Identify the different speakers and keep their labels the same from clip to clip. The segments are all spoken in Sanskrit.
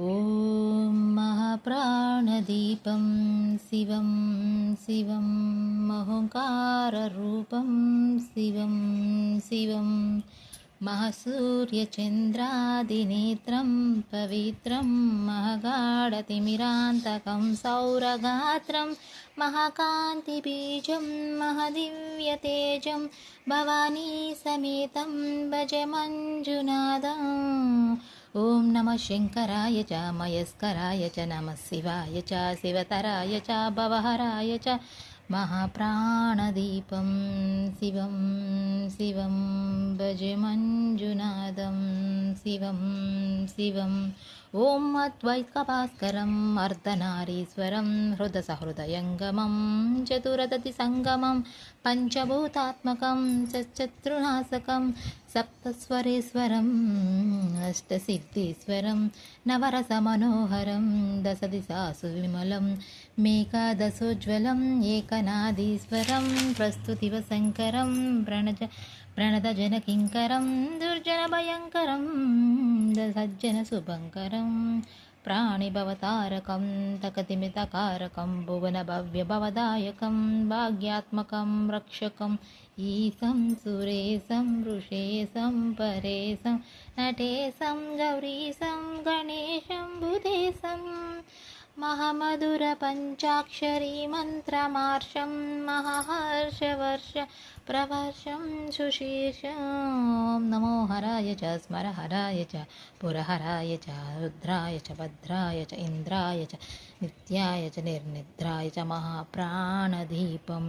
Speaker 1: ॐ महाप्राणदीपं शिवं शिवं महोङ्काररूपं शिवं शिवं महसूर्यचन्द्रादिनेत्रं पवित्रं महगाढतिमिरान्तकं सौरगात्रं महाकान्तिबीजं महदिव्यतेजं भवानी समेतं भज मञ्जुनाथम्। ॐ नमः शङ्कराय च मयस्कराय च नमः शिवाय च शिवतराय च भवहराय च महाप्राणदीपं शिवं शिवं भज मञ्जुनाथं शिवं शिवम् ॐ अद्वैतभास्करम् अर्धनारीश्वरं हृदसहृदयङ्गमं चतुरदतिसङ्गमं पञ्चभूतात्मकं चतुर्नाशकं सप्तस्वरेश्वरम् अष्टसिद्धीश्वरं नवरसमनोहरं दशदिशासु विमलं मेकादशोज्ज्वलम् एकनादीश्वरं प्रस्तुतिवशङ्करं प्रणतजनकिङ्करं दुर्जनभयङ्करं सज्जनशुभङ्करं प्राणिभवतारकं तकतिमितकारकं भुवनभव्यभवदायकं भाग्यात्मकं रक्षकम् ईशं सुरेशं वृषेशं परेशं नटेशं गौरीशं गणेशं बुधेशं महामधुरपञ्चाक्षरी मन्त्रमार्षं महाहर्षवर्ष प्रवर्षं सुशीर्षं नमो हराय च स्मरहराय च पुरहराय च रुद्राय च भद्राय च इन्द्राय च नित्याय च निर्निद्राय च महाप्राणदीपं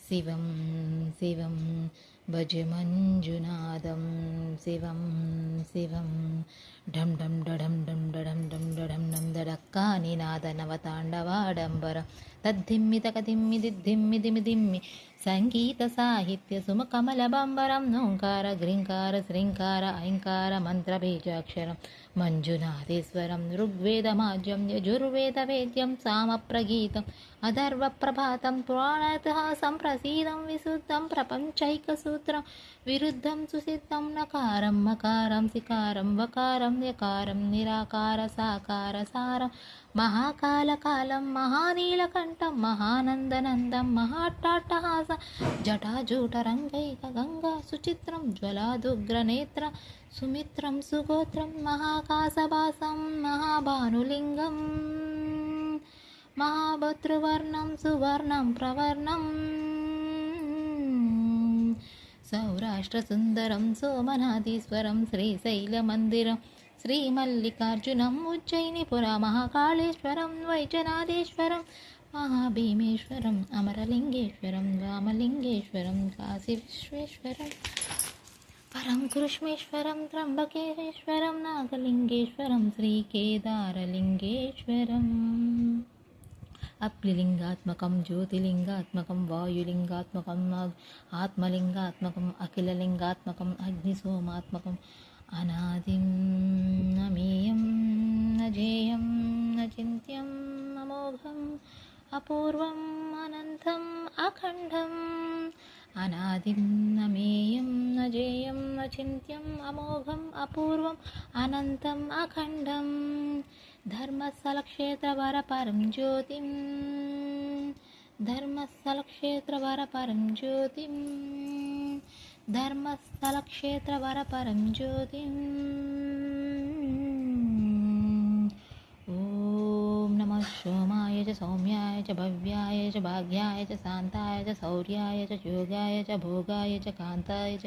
Speaker 1: शिवं शिवं भज मञ्जुनाथं शिवं शिवं ढं ढं डढं डं डढं डं डढं डं डडक्कानिनादनवताण्डवाडम्बर तद्धिम्मि तकधिम्मि दिद्धिम्मि दिमि दिम्मि सङ्गीतसाहित्यसुमकमलबम्बरं नोङ्कार घ्रीङ्कार श्रीङ्कार ऐङ्कार मन्त्रबीजाक्षरं मञ्जुनाथेश्वरं ऋग्वेदमाज्यं यजुर्वेदवेद्यं सामप्रगीतम् अथर्वप्रभातं पुराणतः सम्प्रसीदं विशुद्धं प्रपञ्चैकसूत्रं विरुद्धं सुसिद्धं नकारं मकारं सिकारं वकारं यकारं निराकार साकार सारं महाकालकालं महानीलकण्ठं महानन्दनन्दं महाट्टाट्टहासं जटाजूटरङ्गैकगङ्गा सुचित्रं ज्वलादुग्रनेत्रं सुमित्रं सुगोत्रं महाकाशवासं महाभानुलिङ्गम् महाभद्रवर्णं सुवर्णं प्रवर्णं सौराष्ट्रसुन्दरं सोमनाथीश्वरं श्रीशैलमन्दिरं श्रीमल्लिकार्जुनम् उज्जयिनीपुरमहाकाळेश्वरं वैजनाथेश्वरं महाभीमेश्वरम् अमरलिङ्गेश्वरं रामलिङ्गेश्वरं काशीविश्वेश्वरं परं कृष्णेश्वरं त्र्यम्बकेश्वरं नागलिङ्गेश्वरं श्रीकेदारलिङ्गेश्वरम् अप्लिलिङ्गात्मकं ज्योतिलिङ्गात्मकं वायुलिङ्गात्मकम् आत्मलिङ्गात्मकम् अखिललिङ्गात्मकम् अग्निसोमात्मकम् अनादिं अमेयं अजेयं अचिन्त्यम् अमोघम् अपूर्वम् अनन्तम् अखण्डम् अनादिं अमेयं अजेयं अचिन्त्यम् अमोघम् अपूर्वम् अनन्तम् अखण्डम् धर्मस्थलक्षेत्रवरपरं ज्योतिं धर्मस्थलक्षेत्रवरपरं ज्योतिं धर्मस्थलक्षेत्रवरपरं ज्योतिं ॐ नमः सोमाय च सौम्याय च भव्याय च भाग्याय च शान्ताय च शौर्याय च योगाय च भोगाय च कान्ताय च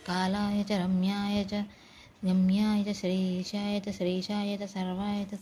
Speaker 1: कालाय च रम्याय च च श्रीशाय च सर्वाय च